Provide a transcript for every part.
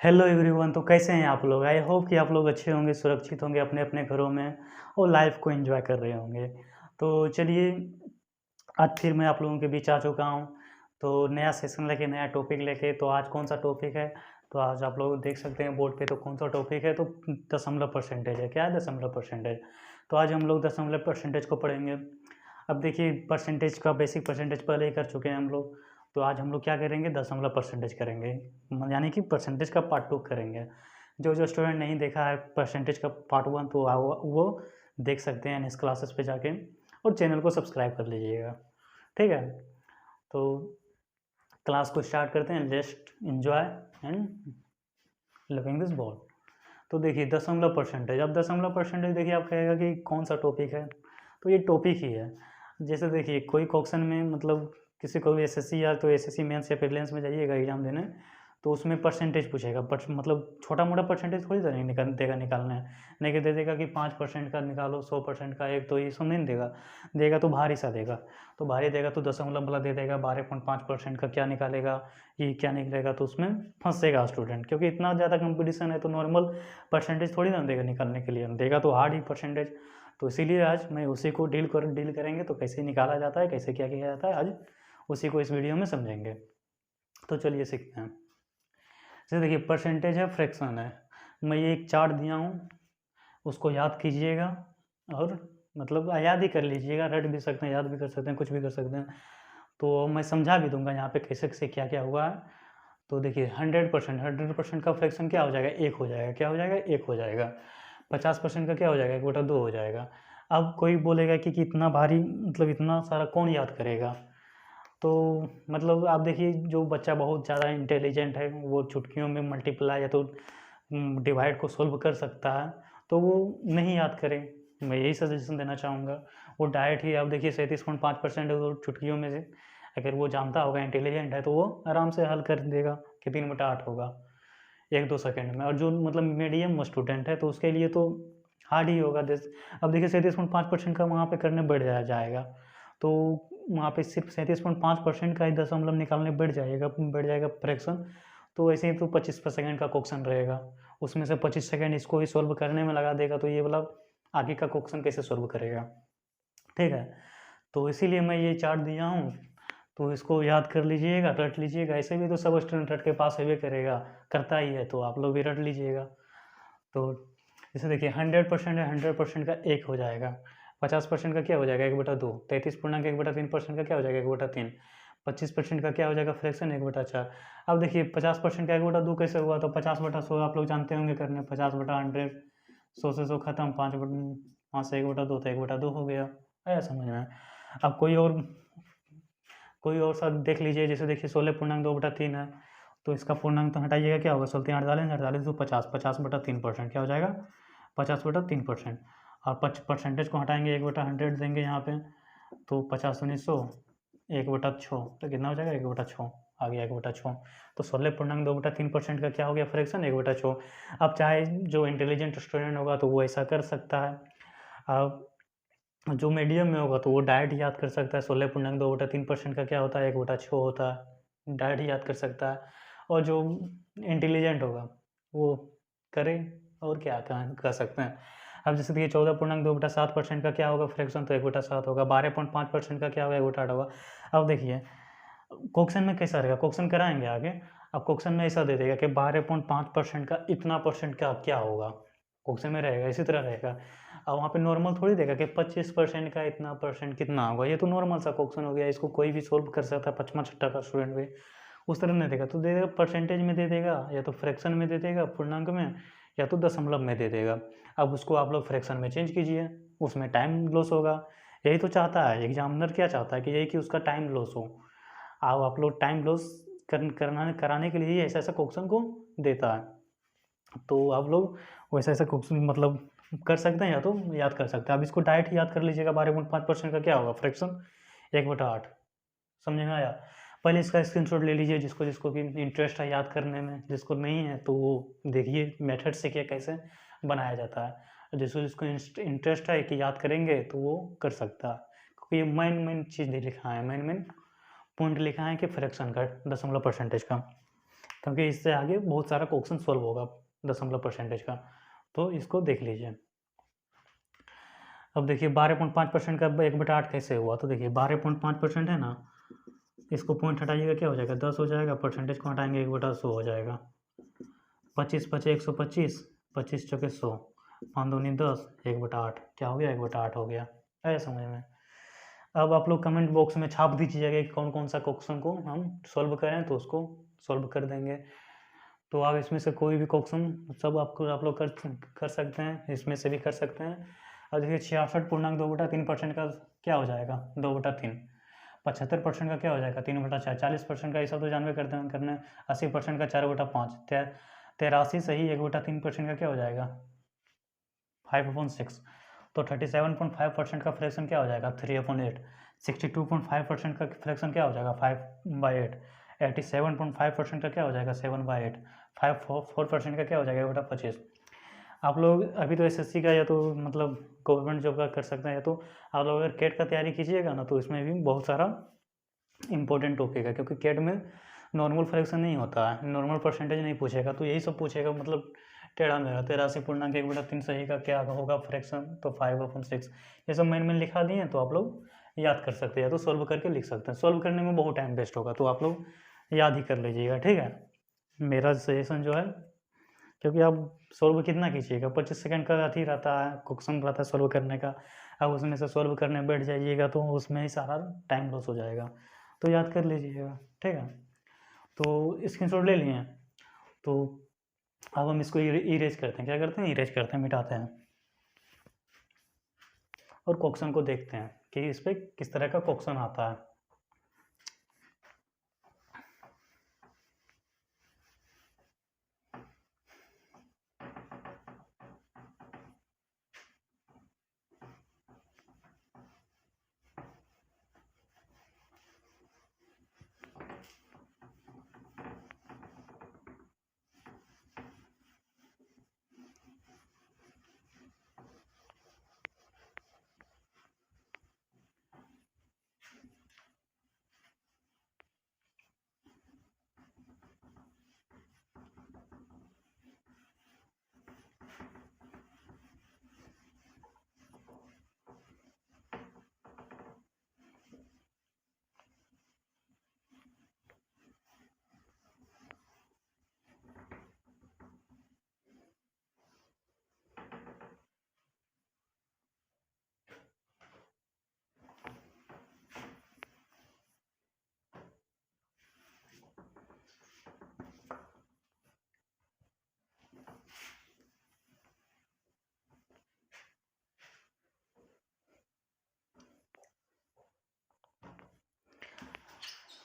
Hello everyone. तो कैसे हैं आप लोग? आई होप कि आप लोग अच्छे होंगे, सुरक्षित होंगे अपने अपने घरों में और लाइफ को एंजॉय कर रहे होंगे। तो चलिए, आज फिर मैं आप लोगों के बीच आ चुका हूँ। तो नया सेशन लेके, नया टॉपिक लेके। तो आज कौन सा टॉपिक है? तो आज आप लोग देख सकते हैं बोर्ड पे। तो कौन सा टॉपिक है? तो दशमलव परसेंटेज है। क्या है? दशमलव परसेंटेज। तो आज हम लोग दशमलव परसेंटेज को पढ़ेंगे। अब देखिए, परसेंटेज का बेसिक परसेंटेज पहले ही कर चुके हैं हम लोग। तो आज हम लोग क्या करेंगे? दशमलव परसेंटेज करेंगे, यानी कि परसेंटेज का पार्ट 2 करेंगे। जो जो स्टूडेंट नहीं देखा है परसेंटेज का पार्ट 1, तो वो देख सकते हैं इस क्लासेस पे जाके, और चैनल को सब्सक्राइब कर लीजिएगा। ठीक है? तो क्लास को स्टार्ट करते हैं। Just enjoy and loving this ball. तो देखिए, दशमलव परसेंटेज। अब दशमलव परसेंटेज देखिए, आप कहेगा कि कौन सा टॉपिक है? तो ये टॉपिक ही है। जैसे देखिए, कोई क्वेश्चन में मतलब किसी को भी एसएससी या तो एसएससी मेंस या प्रीलिम्स में जाइएगा एग्जाम देने, तो उसमें परसेंटेज पूछेगा। मतलब छोटा मोटा परसेंटेज थोड़ी सा नहीं देगा निकालना है। नहीं कि दे देगा कि 5% का निकालो, 100% का एक, तो ये सब नहीं देगा। देगा तो भारी सा देगा। तो भारी देगा तो दशमलव वाला दे देगा। 12.5% का क्या निकालेगा, ये क्या निकलेगा? तो उसमें फंसेगा स्टूडेंट, क्योंकि इतना ज़्यादा कंपटीशन है। तो नॉर्मल परसेंटेज थोड़ी ना देगा निकालने के लिए, देगा तो हार्ड ही परसेंटेज। तो इसीलिए आज मैं उसी को डील करेंगे। तो कैसे निकाला जाता है, कैसे क्या किया जाता है, आज उसी को इस वीडियो में समझेंगे। तो चलिए सीखते हैं। जैसे देखिए, परसेंटेज है, फ्रैक्शन है। मैं ये एक चार्ट दिया हूँ, उसको याद कीजिएगा और मतलब याद ही कर लीजिएगा। रट भी सकते हैं, याद भी कर सकते हैं, कुछ भी कर सकते हैं। तो मैं समझा भी दूंगा यहाँ पे कैसे कैसे क्या क्या हुआ है। तो देखिए, 100% का फ्रैक्शन क्या हो जाएगा? 1 हो जाएगा। क्या हो जाएगा? 1 हो जाएगा। 50% का क्या हो जाएगा? 1/2 हो जाएगा। अब कोई बोलेगा कि इतना भारी, मतलब इतना सारा कौन याद करेगा? तो मतलब आप देखिए, जो बच्चा बहुत ज़्यादा इंटेलिजेंट है वो चुटकियों में मल्टीप्लाई या तो डिवाइड को सोल्व कर सकता है, तो वो नहीं याद करे। मैं यही सजेशन देना चाहूँगा। वो डायरेक्ट ही, आप देखिए 37.5% है, वो चुटकियों में से अगर वो जानता होगा, इंटेलिजेंट है, तो वो आराम से हल कर देगा कि 3/8 होगा 1-2 सेकंड में। और जो मतलब मीडियम स्टूडेंट है तो उसके लिए तो हार्ड ही होगा। अब देखिए, 37.5% का वहाँ पे करने जाएगा। तो वहाँ पे सिर्फ 37.5% का ही दशमलव निकालने बैठ जाएगा फ्रैक्शन। तो ऐसे ही तो 25 सेकंड का क्वेश्चन रहेगा, उसमें से 25 सेकंड इसको ही सॉल्व करने में लगा देगा। तो ये वाला आगे का क्वेश्चन कैसे सॉल्व करेगा? ठीक है? तो इसीलिए मैं ये चार्ट दिया हूँ। तो इसको याद कर लीजिएगा, रट लीजिएगा। ऐसे भी तो सब स्टूडेंट रट के पास हैवे करेगा, करता ही है। तो आप लोग भी रट लीजिएगा। तो जैसे देखिए, 100% है, 100% का 1 हो जाएगा। 50% का क्या हो जाएगा? 1/2। 33.1/3% का क्या हो जाएगा? 1/3। 25% का क्या हो जाएगा? फ्रैक्शन 1/4। अब देखिए, 50% का 1/2 कैसे हुआ? तो 50/100 आप लोग जानते होंगे करने। 50/100, 100 से 100 खत्म। 5 से 1/2 तो 1/2 हो गया। आया समझ में? अब कोई और सा देख लीजिए। जैसे देखिए, 16.2/3 है, तो इसका पूर्णांक तो हटाइएगा, क्या होगा? 16 48 48 तो 50, 50/3% क्या हो जाएगा? 50/3%। और परसेंटेज को हटाएंगे, 1/100 देंगे यहाँ पे, तो 50 दूनी 100, 1/6 तो कितना हो जाएगा? 1/6 आ गया, 1/6। तो 16.2/3% का क्या हो गया? फ्रैक्शन 1/6। अब चाहे जो इंटेलिजेंट स्टूडेंट होगा तो वो ऐसा कर सकता है। अब जो मीडियम में होगा तो वो डायरेक्ट याद कर सकता है। 16.2/3% का क्या होता है? 1/6 होता है। डायरेक्ट ही याद कर सकता है। और जो इंटेलिजेंट होगा वो करे, और क्या कर सकते हैं। अब जैसे देखिए, 14.2/7% का क्या होगा फ्रैक्शन? तो 1/7 होगा। 12.5% का क्या होगा? 1/8 होगा। अब देखिए, क्वेश्चन में कैसा रहेगा? क्वेश्चन कराएंगे आगे। अब क्वेश्चन में ऐसा दे देगा कि 12.5% का इतना परसेंट का क्या होगा। क्वेश्चन में रहेगा, इसी तरह रहेगा। अब वहाँ पे नॉर्मल थोड़ी देगा कि 25% का इतना परसेंट कितना होगा। ये तो नॉर्मल सा क्वेश्चन हो गया, इसको कोई भी सोल्व कर सकता है, 5वां 6ठा का स्टूडेंट भी। उस तरह नहीं देगा, तो दे देगा परसेंटेज में दे देगा, या तो फ्रैक्शन में दे देगा पूर्णांक में, या तो दशमलव में दे देगा। अब उसको आप लोग फ्रैक्शन में चेंज कीजिए, उसमें टाइम लॉस होगा। यही तो चाहता है एग्जामिनर, क्या चाहता है कि यही कि उसका टाइम लॉस हो। अब आप लोग टाइम लॉस कराने के लिए ही ऐसा ऐसा क्वेश्चन को देता है। तो आप लोग वैसा ऐसा क्वेश्चन मतलब कर सकते हैं, या तो याद कर सकते हैं। अब इसको डायरेक्ट याद कर लीजिएगा। 12.5% का क्या होगा? फ्रैक्शन 1/8। समझ में आया? पहले इसका स्क्रीनशॉट ले लीजिए, जिसको जिसको भी इंटरेस्ट है याद करने में। जिसको नहीं है तो वो देखिए मेथड सीखिए कैसे बनाया जाता है। जिसको जिसको इंटरेस्ट है कि याद करेंगे तो वो कर सकता है, क्योंकि ये मेन चीज़ नहीं लिखा है, मेन पॉइंट लिखा है कि फ्रैक्शन का, दशमलव परसेंटेज का। क्योंकि इससे आगे बहुत सारा क्वेश्चन सॉल्व होगा दशमलव परसेंटेज का, तो इसको देख लीजिए। अब देखिए 12.5% का 1/8 कैसे हुआ, तो देखिए 12.5% है ना, इसको पॉइंट हटाइएगा क्या हो जाएगा 10 हो जाएगा, परसेंटेज को हटाएंगे 1/100 हो जाएगा। 25 पचे 125, 25 चौके 100, 5 दूनी 10, 1/8 क्या हो गया 1/8 हो गया। आया समझ में। अब आप लोग कमेंट बॉक्स में छाप दीजिएगा कि कौन कौन सा क्वेश्चन को हम सॉल्व करें, तो उसको सॉल्व कर देंगे। तो आप इसमें से कोई भी क्वेश्चन सब आप लोग कर सकते हैं, इसमें से भी कर सकते हैं। और देखिए 66.2/3% का क्या हो जाएगा 2/3, 75% का क्या हो जाएगा 3/4, 40% का हिसाब तो जानवे करते हैं करने, 80% का 4/5, 83 सही 1/3% का क्या हो जाएगा 5/6, तो 37.5% का फ्रैक्शन क्या हो जाएगा 3/8, 62.5% का फ्रैक्शन क्या हो जाएगा 5/8, 87.5% का क्या हो जाएगा 7/8, 4% का क्या हो जाएगा 1/25। आप लोग अभी तो एसएससी का या तो मतलब गवर्नमेंट जॉब का कर सकते हैं, या तो आप लोग अगर कैट का तैयारी कीजिएगा ना, तो इसमें भी बहुत सारा इंपॉर्टेंट टॉपिक है, क्योंकि कैट में नॉर्मल फ्रैक्शन नहीं होता है, नॉर्मल परसेंटेज नहीं पूछेगा, तो यही सब पूछेगा, मतलब टेढ़ा मेढ़ा 83.1/3 सही का क्या होगा फ्रैक्शन, तो 5/6, ये सब मेन लिखा दिए हैं, तो आप लोग याद कर सकते हैं, या तो सॉल्व करके लिख सकते हैं। सॉल्व करने में बहुत टाइम वेस्ट होगा, तो आप लोग याद ही कर लीजिएगा, ठीक है। मेरा सजेशन जो है, क्योंकि आप सॉल्व कितना कीजिएगा 25 सेकंड का अथी रहता है, क्वेश्चन रहता है सॉल्व करने का, अब उसमें से सॉल्व करने बैठ जाइएगा तो उसमें ही सारा टाइम लॉस हो जाएगा, तो याद कर लीजिएगा, ठीक है। तो स्क्रीनशॉट ले लिए, तो अब हम इसको इरेज करते हैं, क्या करते हैं इरेज करते हैं, मिटाते हैं, और क्वेश्चन को देखते हैं कि इस पर किस तरह का क्वेश्चन आता है।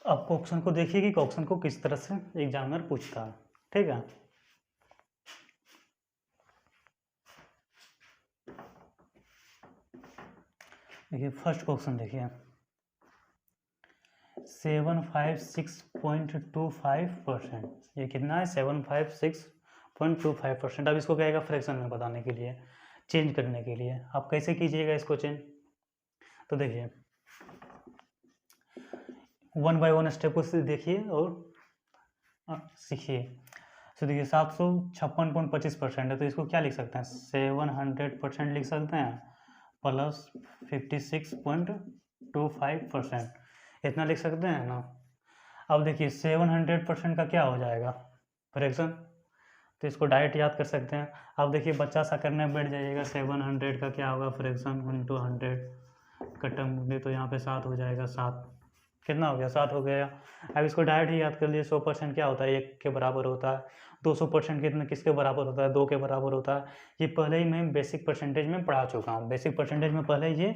अब क्वेश्चन को देखिए कि क्वेश्चन को किस तरह से एग्जामिनर पूछता है, ठीक है। देखिए फर्स्ट क्वेश्चन देखिए 756.25%, ये कितना है 756.25%। अब इसको कहेगा फ्रैक्शन में बताने के लिए, चेंज करने के लिए, आप कैसे कीजिएगा इसको चेंज, तो देखिए 1 बाय 1 स्टेप को देखिए और सीखिए। तो देखिए 756.25% है, तो इसको क्या लिख सकते हैं 700% लिख सकते हैं, प्लस 56.25%, इतना लिख सकते हैं ना। अब देखिए 700% का क्या हो जाएगा फ्रैक्शन, तो इसको डायरेक्ट याद कर सकते हैं। अब देखिए बच्चा सा करने बैठ जाइएगा, 700 का क्या होगा फ्रैक्शन 1/100, कटम होंगे तो यहाँ पे 7 हो जाएगा, 7 कितना हो गया 7 हो गया। अब इसको डायरेक्ट ही याद कर लीजिए, 100% क्या होता है 1 के बराबर होता है, 200% कितने किसके बराबर होता है 2 के बराबर होता है। ये पहले ही मैं बेसिक परसेंटेज में पढ़ा चुका हूँ, बेसिक परसेंटेज में पहले ही ये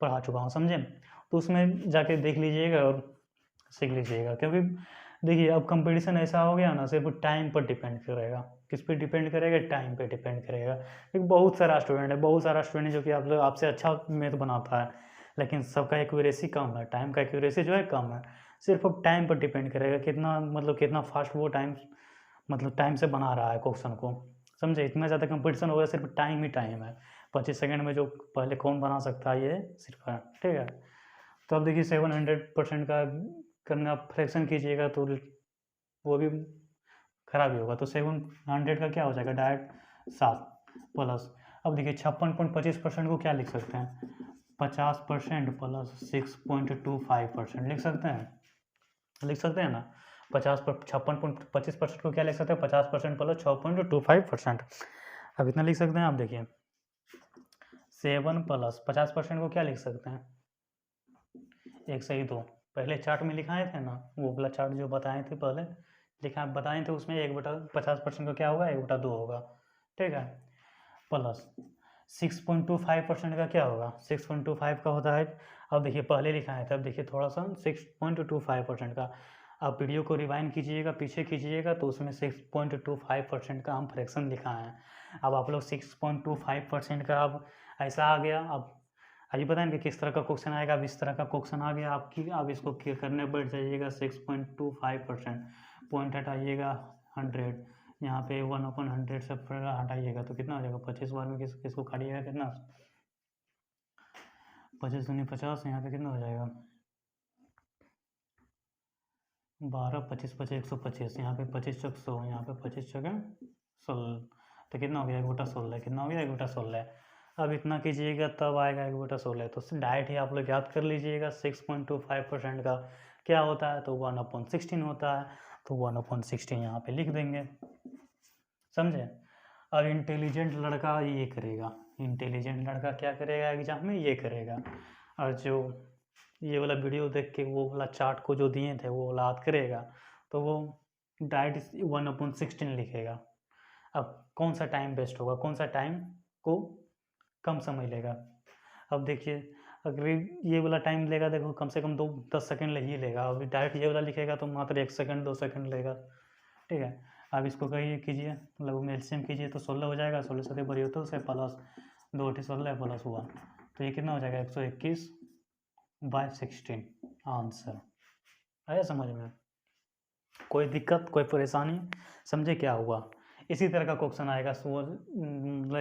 पढ़ा चुका हूँ, समझे। तो उसमें जाके देख लीजिएगा और सीख लीजिएगा, क्योंकि देखिए अब कंपटीशन ऐसा हो गया ना, सिर्फ टाइम पर डिपेंड करेगा, किस पे डिपेंड करेगा टाइम पे डिपेंड करेगा। क्योंकि बहुत सारा स्टूडेंट है, बहुत सारा स्टूडेंट जो कि आप लोग आपसे अच्छा मैथ बनाता है, लेकिन सबका एक्यूरेसी कम है, टाइम का एक्यूरेसी जो है कम है। सिर्फ अब टाइम पर डिपेंड करेगा कितना मतलब कितना फास्ट वो टाइम मतलब टाइम से बना रहा है क्वेश्चन को, समझे। इतना ज़्यादा कंपटीशन हो गया, सिर्फ टाइम ही टाइम है, 25 सेकंड में जो पहले कौन बना सकता है ये सिर्फ है, ठीक है। तो अब देखिए 700% का करना, फ्रैक्शन कीजिएगा तो वो भी खराब ही होगा। तो 700 का क्या हो जाएगा डायरेक्ट 7 प्लस, अब देखिए 56.25% को क्या लिख सकते हैं, 50% प्लस 6.25% लिख सकते हैं, लिख सकते हैं ना। 56.25% को क्या लिख सकते हैं, 50% प्लस 6.25%, अब इतना लिख सकते हैं। आप देखिए 7 प्लस 50% को क्या लिख सकते हैं, 1 से ही 2, पहले चार्ट में लिखाए थे ना, वो वाला चार्ट जो बताए थे पहले लिखा बताए थे, उसमें 1/50% का क्या होगा, 1/2 होगा, ठीक है। प्लस 6.25% का क्या होगा, 6.25 का होता है। अब देखिए पहले लिखाए थे, अब देखिए थोड़ा सा 6.25% का, आप वीडियो को रिवाइंड कीजिएगा, पीछे कीजिएगा, तो उसमें 6.25% का हम फ्रैक्शन लिखा है। अब आप लोग 6.25% का अब ऐसा आ गया। अब आइए बताएं कि किस तरह का क्वेश्चन आएगा। अब इस तरह का क्वेश्चन आ गया आपकी, अब इसको करने बैठ जाइएगा। 6.25% पॉइंट हटाइएगा 100, यहाँ पे 1/100 से हटाइएगा तो कितना हो जाएगा, 25 बार में किसको काटिएगा, कितना 25 दूनी 50, यहाँ पे कितना हो जाएगा 12, 25 25 125, यहाँ पे 25 चौक 100, यहाँ पे 25 चौक 16, तो कितना हो गया 1/16, कितना हो गया 1/16। अब इतना कीजिएगा तब आएगा 1/16, तो डायरेक्ट ही आप लोग याद कर लीजिएगा 6.25% का क्या होता है, तो 1/16 होता है, तो 1/16 यहाँ पे लिख देंगे, समझे। अब इंटेलिजेंट लड़का ये करेगा, इंटेलिजेंट लड़का क्या करेगा एग्जाम में, ये करेगा। और जो ये वाला वीडियो देख के वो वाला चार्ट को जो दिए थे वो वाला याद करेगा, तो वो डायरेक्ट 1/16 लिखेगा। अब कौन सा टाइम बेस्ट होगा, कौन सा टाइम को कम समय लेगा। अब देखिए अगर ये वाला टाइम लेगा, देखो कम से कम 10 सेकंड ही लेगा। अब डायरेक्ट ये वाला लिखेगा तो मात्र 1 सेकंड 2 सेकंड लेगा, ठीक है। अब इसको कहिए कीजिए, मतलब एलसीएम कीजिए तो 16 हो जाएगा, 16 से बड़ी होते से प्लस 2 16 प्लस 1, तो ये कितना हो जाएगा 121/16 आंसर। आया समझ में, कोई दिक्कत कोई परेशानी, समझे क्या हुआ। इसी तरह का क्वेश्चन आएगा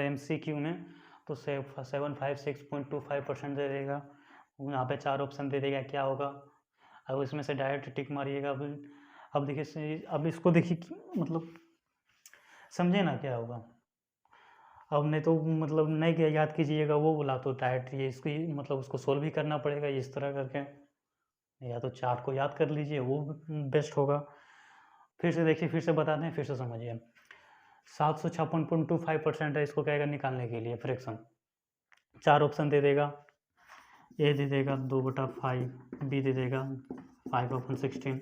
MCQ में, तो 756.25% दे देगा, यहाँ पे 4 ऑप्शन दे देगा, क्या होगा। अब इसमें से डायरेक्ट टिक मारिएगा। अब देखिए, अब इसको देखिए मतलब समझे ना क्या होगा। अब नहीं तो मतलब नहीं क्या याद कीजिएगा वो बोला, तो डायरेक्ट ये इसकी मतलब उसको सोल्व भी करना पड़ेगा इस तरह करके, या तो चार्ट को याद कर लीजिए वो बेस्ट होगा। फिर से देखिए, फिर से बताते हैं, फिर से समझिए। 756.25% है, इसको कहेगा निकालने के लिए फ्रैक्शन। 4 ऑप्शन दे देगा, ए दे देगा 2/5, बी दे देगा 5/16,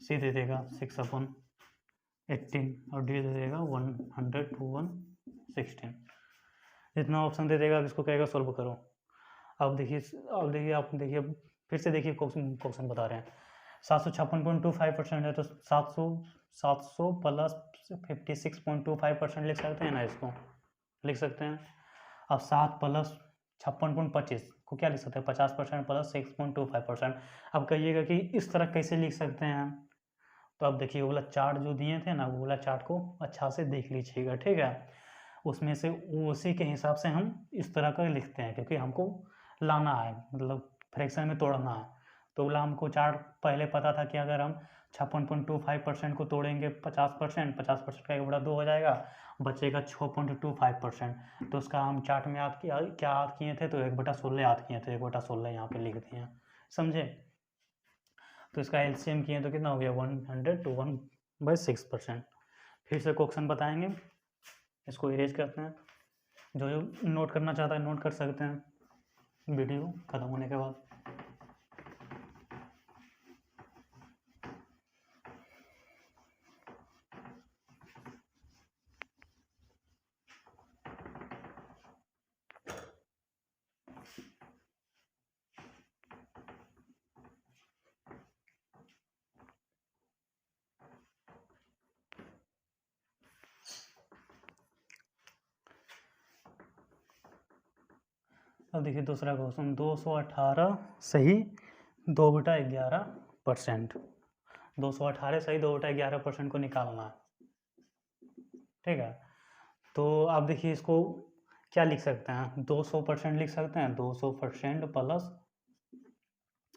सी दे देगा 6/18 और डी दे देगा 100/116। इतना ऑप्शन दे देगा, अब इसको कहेगा सॉल्व करो। अब देखिए आप देखिए फिर से देखिए क्वेश्चन बता रहे हैं। 756.25% है, तो 700 प्लस 56.25% लिख सकते हैं ना, इसको लिख सकते हैं। अब 7 प्लस 56.25 को क्या लिख सकते हैं, 50% प्लस 6.25%। अब कहिएगा कि इस तरह कैसे लिख सकते हैं। तो अब देखिए वो वाला चार्ट जो दिए थे ना, वो वाला चार्ट को अच्छा से देख लीजिएगा, ठीक है। उसमें से उसी के हिसाब से हम इस तरह का लिखते हैं, क्योंकि हमको लाना है, मतलब फ्रैक्शन में तोड़ना है। तो बोला हमको चार्ट पहले पता था कि अगर हम 56.25% को तोड़ेंगे 50%, 50% का 1/2 हो जाएगा, बचेगा 6.25%। तो उसका हम चार्ट में याद किया, क्या याद किए थे, तो 1/16 याद किए थे, 1/16 यहाँ पे लिख दिए, समझे। तो इसका एलसीएम किए तो कितना हो गया 100 to 1/6%। फिर से क्वेश्चन बताएंगे, इसको इरेज करते हैं। जो जो नोट करना चाहता है नोट कर सकते हैं वीडियो ख़त्म होने के बाद। अब देखिए दूसरा क्वेश्चन, 218 सही 2/11%, 218 सही 2/11% को निकालना है, ठीक है। तो आप देखिए इसको क्या लिख सकते हैं, 200% लिख सकते हैं, 200% प्लस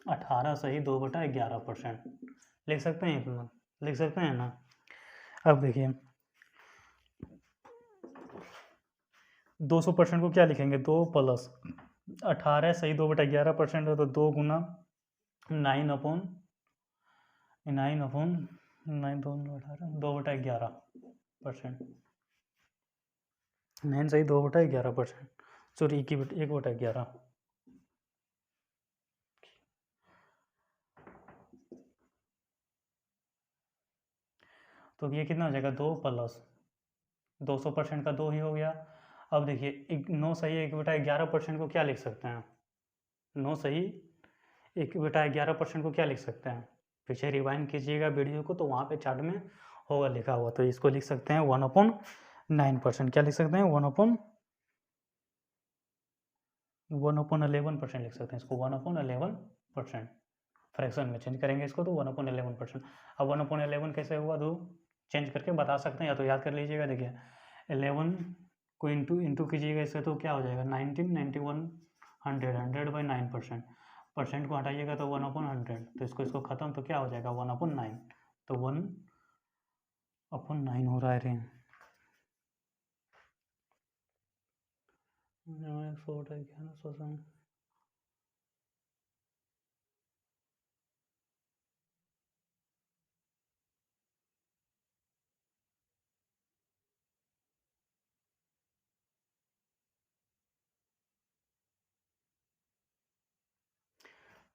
18 सही 2/11% लिख सकते हैं, इतना लिख सकते हैं ना। अब देखिए 200% को क्या लिखेंगे, 2 प्लस 18 सही 2/11% है, तो 2 गुना 9 2 18 2/11%। 9 सही 2/11%, सॉरी 1/11। तो ये कितना हो जाएगा, 2 प्लस 200% का 2 ही हो गया। अब देखिए 9 सही 1/11% को क्या लिख सकते हैं, 9 सही 1/11% को क्या लिख सकते हैं, पीछे रिवाइंड कीजिएगा वीडियो को तो वहाँ पे चार्ट में होगा लिखा हुआ, तो इसको लिख सकते हैं 1/9%। क्या लिख सकते हैं, 1/11% लिख सकते हैं इसको, 1/11%। फ्रैक्शन में चेंज करेंगे इसको तो 1/11%। अब 1/11 कैसे हुआ, तो चेंज करके बता सकते हैं, या तो याद कर लीजिएगा। देखिए 11 को इंटू कीजिएगा इससे, तो क्या हो जाएगा 19 91 100 100/9%। परसेंट को हटाइएगा तो 1/100, तो इसको खत्म तो क्या हो जाएगा 1/9, तो 1/9 हो रहा है रे।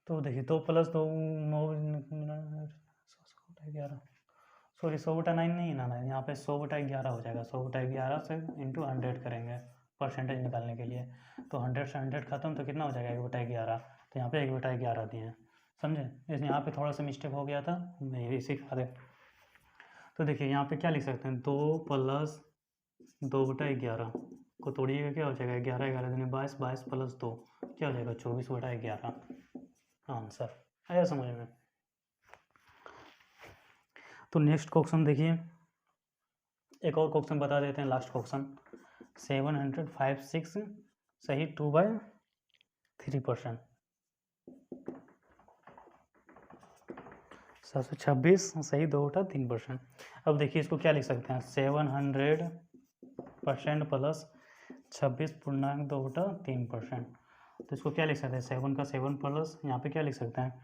तो देखिए 2 प्लस 2 9 11, सॉरी 100/9 नहीं ना, यहाँ पे 100/11 हो जाएगा। 100/11 से इंटू 100 करेंगे परसेंटेज निकालने के लिए, तो 100 से 100 खत्म तो कितना हो जाएगा 1/11, तो यहाँ पे 1/11 दिए हैं, समझे। इस यहाँ पे थोड़ा सा मिस्टेक हो गया था, मैं यही सिखा दे। तो देखिए यहाँ पे क्या लिख सकते हैं, 2 प्लस 2/11 को तोड़िएगा, क्या हो जाएगा 11 11 दूनी 22 22 प्लस 2 क्या हो जाएगा 24/11 आंसर। आया समझ में। तो नेक्स्ट क्वेश्चन देखिए, एक और क्वेश्चन बता देते हैं, लास्ट क्वेश्चन। 756 सही 2/3%। 726 सही 2/3%। अब देखिए इसको क्या लिख सकते हैं, 700% प्लस 26.2/3%। तो इसको क्या लिख सकते हैं, 7 का 7 प्लस यहाँ पे क्या लिख सकते हैं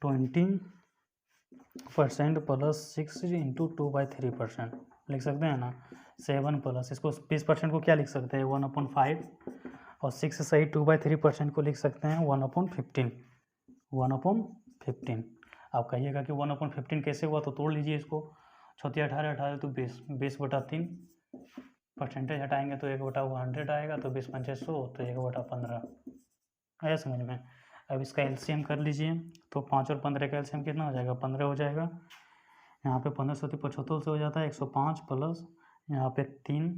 20% प्लस 6 इंटू 2/3% लिख सकते हैं ना। 7 प्लस इसको 20% को क्या लिख सकते हैं 1/5, और 6 सही 2/3% को लिख सकते हैं 1/15। 1/15 आप कहिएगा कि 1/15 कैसे हुआ, तो तोड़ लीजिए इसको। 36 18 18 तो 20 20/3, परसेंटेज हटाएंगे तो 1/100 आएगा, तो 20 पंचे 100, तो 1/15 आया समझ में। अब इसका एलसीएम कर लीजिए, तो 5 और 15 का एलसीएम कितना हो जाएगा 15 हो जाएगा। यहाँ पे 15 से 75 से हो जाता है 105 प्लस यहाँ पे 3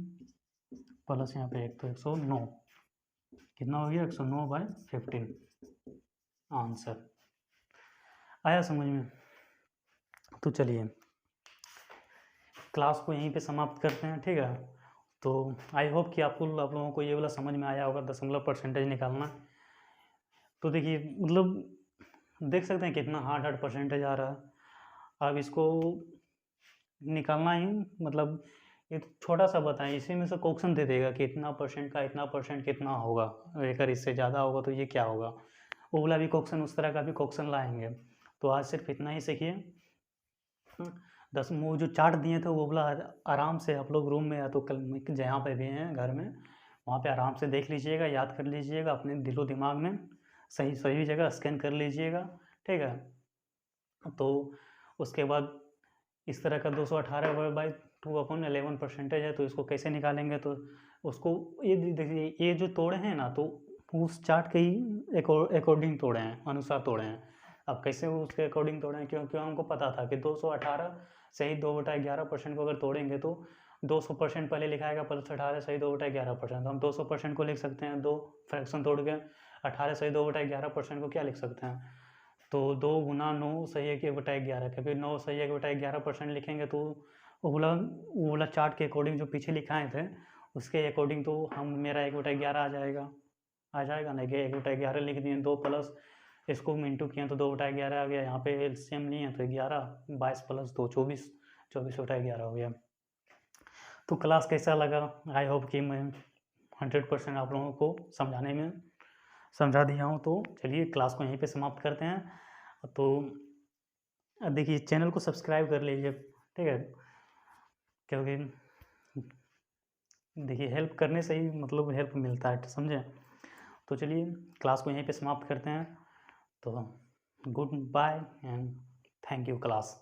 प्लस यहाँ पे 1 तो 109, कितना हो गया 109/15 आंसर। आया समझ में। तो चलिए क्लास को यहीं पे समाप्त करते हैं, ठीक है। तो आई होप कि आप लोगों को ये वाला समझ में आया होगा, दशमलव परसेंटेज निकालना। तो देखिए मतलब देख सकते हैं कितना हार्ड हार्ड परसेंटेज आ रहा है। अब इसको निकालना ही मतलब ये छोटा सा बताएं, इसी में से क्वेश्चन दे देगा कि इतना परसेंट का इतना परसेंट कितना होगा, अगर इससे ज़्यादा होगा तो ये क्या होगा। वो वाला भी क्वेश्चन, उस तरह का भी क्वेश्चन लाएंगे। तो आज सिर्फ इतना ही सीखिए। 10 वो जो चार्ट दिए थे वो वाला आराम से आप लोग रूम में या तो कल जहाँ पे भी हैं घर में, वहाँ पे आराम से देख लीजिएगा, याद कर लीजिएगा अपने दिलो दिमाग में, सही सही जगह स्कैन कर लीजिएगा, ठीक है। तो उसके बाद इस तरह का 218/2/11 परसेंटेज है, तो इसको कैसे निकालेंगे, तो उसको ये देखिए ये जो तोड़े हैं ना, तो उस चार्ट के ही अकॉर्डिंग तोड़े हैं, अनुसार तोड़े हैं। अब कैसे उसके अकॉर्डिंग तोड़े हैं, क्योंकि हमको पता था कि 218 सही 2/11% को अगर तोड़ेंगे तो 200% पहले लिखाएगा प्लस 18 सही 2/11%, तो हम 200% को लिख सकते हैं, 2 फ्रैक्शन तोड़ के 18 सही 2/11% को क्या लिख सकते हैं, तो 2 गुना 9 सही 1/11, क्योंकि 9 सही 1/11% लिखेंगे तो वो वाला चार्ट के अकॉर्डिंग जो पीछे लिखाए थे उसके अकॉर्डिंग तो हम मेरा 1/11 आ जाएगा ना, कि 1/11 लिख दिए, 2 प्लस इसको इंटू किए तो 2/11 आ गया। यहाँ पे एलसीएम लिए तो 11 22 प्लस 2 24 24 बटा 11 हो गया। तो क्लास कैसा लगा? आई होप कि मैं 100% आप लोगों को समझाने में समझा दिया हूँ। तो चलिए क्लास को यहीं पे समाप्त करते हैं। तो देखिए चैनल को सब्सक्राइब कर लीजिए, ठीक है, क्योंकि देखिए हेल्प करने से ही मतलब हेल्प मिलता है, समझे। तो चलिए क्लास को यहीं पे समाप्त करते हैं। तो goodbye and thank you class.